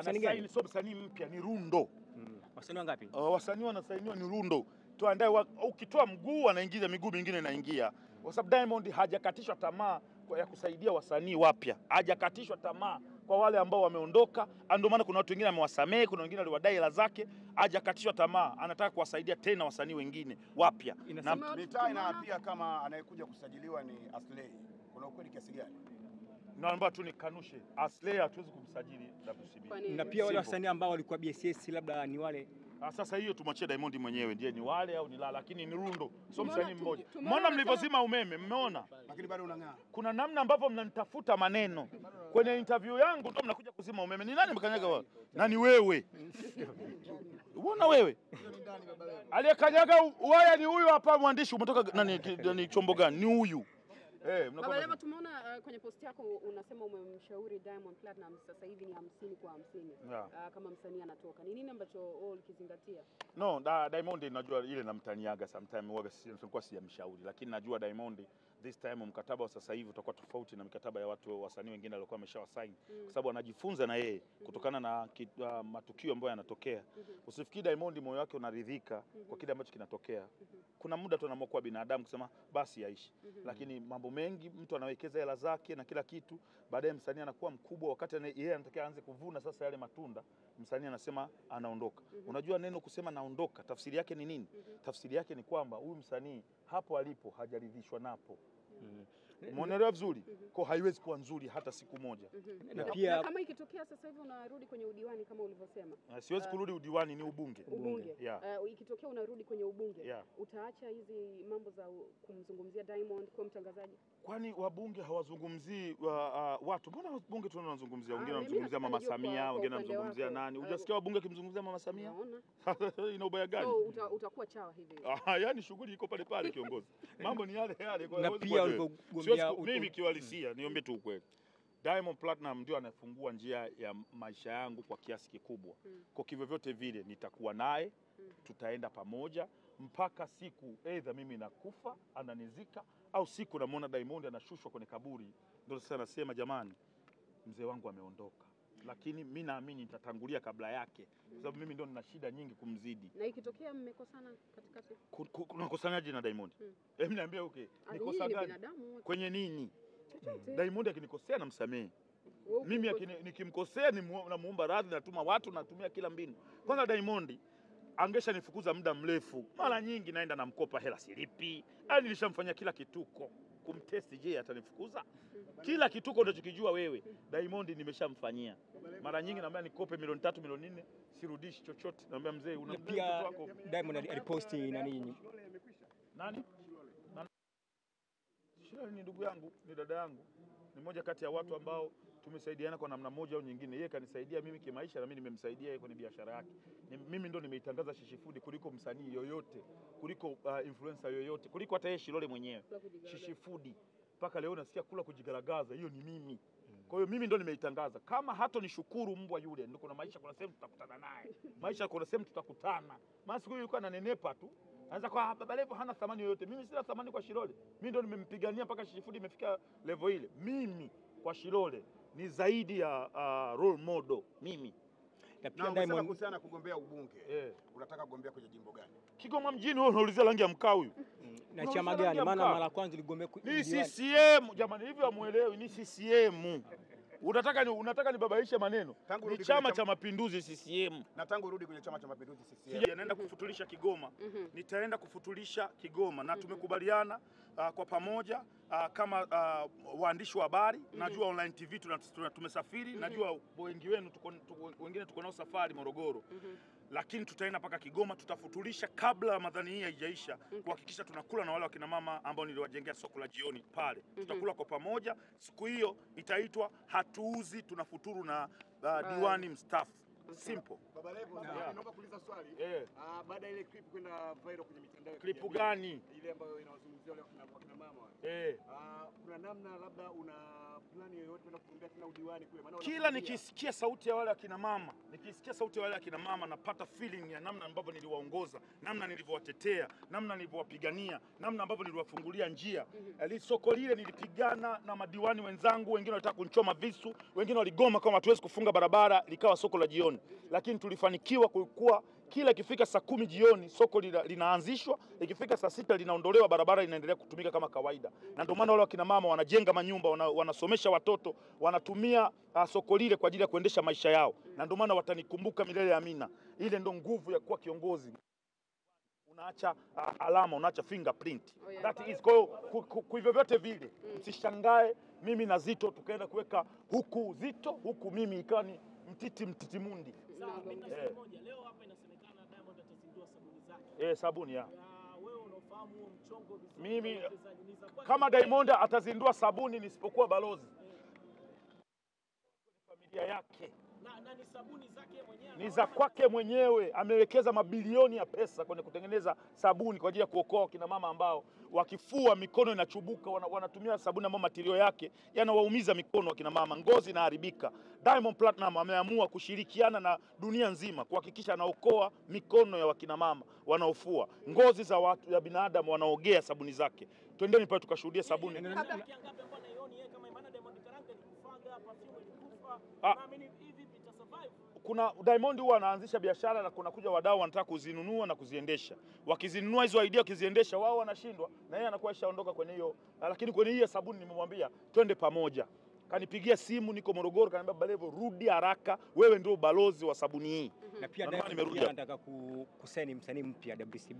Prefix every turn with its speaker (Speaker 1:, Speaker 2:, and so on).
Speaker 1: Anasaini sio msanii mpya, ni rundo.
Speaker 2: Wasanii wangapi?
Speaker 1: Wasanii wanasainiwa ni rundo. Tuandae ukitoa mguu anaingiza miguu mingine inaingia. Kwa sababu Diamond hajakatishwa tamaa ya kusaidia wasanii wapya. Hajakatishwa tamaa kwa wale ambao wameondoka. Ndio maana kuna watu wengine amewasamehe, kuna wengine aliwadai hela zake. Hajakatishwa tamaa, anataka kuwasaidia tena wasanii wengine wapya.
Speaker 3: Na mitaa pia kama anayekuja kusajiliwa ni Aslay. Kuna ukweli kiasi gani?
Speaker 1: Naomba tu nikanushe, Aslay hatuwezi kumsajili WCB.
Speaker 2: Na pia wale wasanii ambao walikuwa BSS labda ni wale.
Speaker 1: Sasa hiyo tumwachie Diamond mwenyewe ndiye ni wale au ni la, lakini ni rundo, sio msanii mmoja. Mbona mlivyozima umeme, mmeona?
Speaker 3: Lakini bado unang'aa.
Speaker 1: Kuna namna ambavyo mnanitafuta maneno. Kwenye interview yangu ndio mnakuja kuzima umeme. Ni nani mkanyaga wao? Nani wewe? Unaona wewe? Aliyekanyaga waya ni huyu hapa mwandishi, umetoka nani chombo gani? Ni huyu.
Speaker 4: Baba Levo, tumeona kwenye post yako unasema umemshauri Diamond Platinum sasa hivi ni 50 kwa 50. Kama msanii anatoka. Ni nini ambacho ulikizingatia?
Speaker 1: No, Diamond najua ile namtaniaga sometime huwa sikuwa sijamshauri, lakini najua Diamond this time mkataba wa sasa hivi utakuwa tofauti na mikataba ya watu wasanii wengine walikuwa wameshawasign kwa sababu anajifunza na yeye kutokana na matukio ambayo yanatokea. Usifikiri Diamond moyo wake unaridhika kwa kile ambacho kinatokea. Kuna muda tunaamua kuwa binadamu kusema basi yaishi. Lakini mambo mengi mtu anawekeza hela zake na kila kitu, baadaye msanii anakuwa mkubwa, wakati yeye anataka aanze kuvuna sasa yale matunda, msanii anasema anaondoka. Unajua neno kusema naondoka tafsiri yake ni nini? Tafsiri yake ni kwamba huyu msanii hapo alipo hajaridhishwa napo. Umeelewa vizuri? Kwa haiwezi kuwa nzuri hata siku moja.
Speaker 4: Na pia kama ikitokea sasa hivi unarudi kwenye udiwani kama ulivyosema.
Speaker 1: Siwezi kurudi udiwani, ni ubunge.
Speaker 4: Ikitokea unarudi kwenye ubunge, utaacha hizi mambo za kumzungumzia Diamond kwa mtangazaji?
Speaker 1: Kwani wabunge hawazungumzii watu? Mbona wabunge tunazungumzia? Wengine wanazungumzia Mama Samia, wengine wanazungumzia nani? Hujasikia wabunge kimzungumzia Mama Samia? Ina ubaya gani?
Speaker 4: So utakuwa chawa hivi.
Speaker 1: Yaani shughuli iko pale pale kiongozi. Mambo ni yale yale.
Speaker 2: Na pia
Speaker 1: ulipogombea mimi kiwalisia, niombe tu ukweli. Diamond Platinum ndio anafungua njia ya maisha yangu kwa kiasi kikubwa. Kwa kivyo vyote vile nitakuwa naye, tutaenda pamoja mpaka siku either mimi nakufa ananizika au siku namuona Diamond anashushwa kwenye kaburi, ndio sasa nasema jamani, mzee wangu ameondoka. Lakini mimi naamini nitatangulia kabla yake kwa sababu mimi ndio nina shida nyingi kumzidi.
Speaker 4: Na ikitokea mmekosana katikati?
Speaker 1: Kunakosanaje na Diamond? Hebu niambie nikosa gani? Kwenye nini? Diamond akinikosea namsamehe. Mimi nikimkosea namuomba radhi, natuma watu, natumia kila mbinu. Kwanza Diamond angesha nifukuza muda mrefu. Mara nyingi naenda namkopa hela silipi. Nilishamfanyia kila kituko. Kumtesti, je atanifukuza? Kila kituko unachokijua wewe Diamond nimeshamfanyia. Mara nyingi naambia nikope milioni 3 milioni 4 sirudishi chochote. Naambia mzee una mtoto wako.
Speaker 2: Diamond aliposti na nini?
Speaker 1: Nani? Shilole ni ndugu yangu, ni dada yangu. Ni moja kati ya watu ambao tumesaidiana kwa namna moja au nyingine. Yeye kanisaidia mimi kimaisha na mimi nimemsaidia yeye kwenye biashara yake. Mimi ndo nimeitangaza Shishi Food kuliko msanii yoyote, kuliko influencer yoyote, kuliko hata yeye Shilole mwenyewe. Shishi Food mpaka leo nasikia kula kujigaragaza, hiyo ni mimi. Kwa hiyo mimi ndo nimeitangaza. Kama hato nishukuru mbwa yule, ndio kuna maisha, kuna sehemu tutakutana naye. Maisha kuna sehemu tutakutana. Maana siku hiyo alikuwa ananenepa tu. Anza kwa Baba Levo hana thamani yoyote. Mimi sina thamani kwa Shilole. Mimi ndo nimempigania mpaka Shishi Food imefika level ile. Mimi kwa Shilole ni zaidi ya role model mimi.
Speaker 3: Na pia Diamond kuhusiana kugombea ubunge. Unataka kugombea kwenye jimbo gani?
Speaker 1: Kigoma mjini. Wewe unaulizia rangi ya mkaa huyu.
Speaker 2: Na chama gani? Maana mara kwanza uligombea
Speaker 1: ni CCM. Jamani, hivi amuelewi ni CCM. Unataka nibabaishe maneno. Ni Chama cha Mapinduzi CCM.
Speaker 3: Na tangu urudi kwenye Chama cha Mapinduzi CCM.
Speaker 1: Naenda kufutulisha Kigoma. Nitaenda kufutulisha Kigoma na tumekubaliana kwa pamoja kama waandishi wa habari. Najua online TV tumesafiri, najua wengi wenu wengine tuko nao safari Morogoro. Lakini tutaenda mpaka Kigoma, tutafutulisha kabla Ramadhani hii haijaisha, kuhakikisha tunakula na wale wakina mama ambao niliwajengea soko la jioni pale. Tutakula kwa pamoja. Siku hiyo itaitwa hatuuzi tunafuturu na diwani mstaafu. Simple.
Speaker 3: Baba Levo, naomba kuuliza swali. Baada ile clip kwenda viral kwenye mitandao.
Speaker 1: Clip gani?
Speaker 3: Ile ambayo inawazungumzia wale wakina mama wale. Kuna namna labda plani yoyote kwenda kugombea tena udiwani kule? Maana
Speaker 1: kila nikisikia sauti ya wale akina mama, napata feeling ya namna ambavyo niliwaongoza, namna nilivyowatetea, namna nilivyowapigania, namna ambavyo niliwafungulia njia. Soko lile nilipigana na madiwani wenzangu, wengine walitaka kunichoma visu, wengine waligoma kama hatuwezi kufunga barabara, likawa soko la jioni. Lakini tulifanikiwa kulikuwa kila ikifika saa 10 jioni soko linaanzishwa, ikifika saa 6 linaondolewa, barabara inaendelea kutumika kama kawaida. Na ndio maana wale wakina mama wanajenga manyumba, wanasomesha watoto, wanatumia soko lile kwa ajili ya kuendesha maisha yao. Na ndio maana watanikumbuka milele amina. Ile ndio nguvu ya kuwa kiongozi. Unaacha alama, unaacha fingerprint. That is kwa hivyo vyote vile. Msishangae mimi na Zito tukaenda kuweka huku Zito, huku mimi ikawa ni mtitimundi.
Speaker 5: Sawa, mimi na moja. Leo hapa inasemekana Diamond atazindua sabuni zake.
Speaker 1: Sabuni ya.
Speaker 5: Wewe unafahamu huo mchongo vizuri?
Speaker 1: Mimi kama Diamond atazindua sabuni nisipokuwa balozi. Familia yake.
Speaker 5: Na ni sabuni zake mwenyewe.
Speaker 1: Ni za kwake mwenyewe. Amewekeza mabilioni ya pesa kwenye kutengeneza sabuni kwa ajili ya kuokoa kina mama ambao wakifua mikono inachubuka, wanatumia sabuni ambayo matirio yake yanawaumiza mikono wa kina mama, ngozi inaharibika. Diamond Platinum ameamua kushirikiana na dunia nzima kuhakikisha anaokoa mikono ya wakina mama wanaofua, ngozi za watu ya binadamu wanaogea sabuni zake. Twendeni pale tukashuhudia sabuni. Kuna Diamond huwa anaanzisha biashara na kuna kuja wadau wanataka kuzinunua na kuziendesha. Wakizinunua hizo idea kuziendesha wao wanashindwa na yeye anakuwa ashaondoka kwenye hiyo. Lakini kwenye hii sabuni nimemwambia twende pamoja. Kanipigia simu, niko Morogoro, kaniambia Balevo rudi haraka, wewe ndio balozi wa sabuni hii.
Speaker 2: Na pia Diamond anataka kusaini msanii mpya WCB.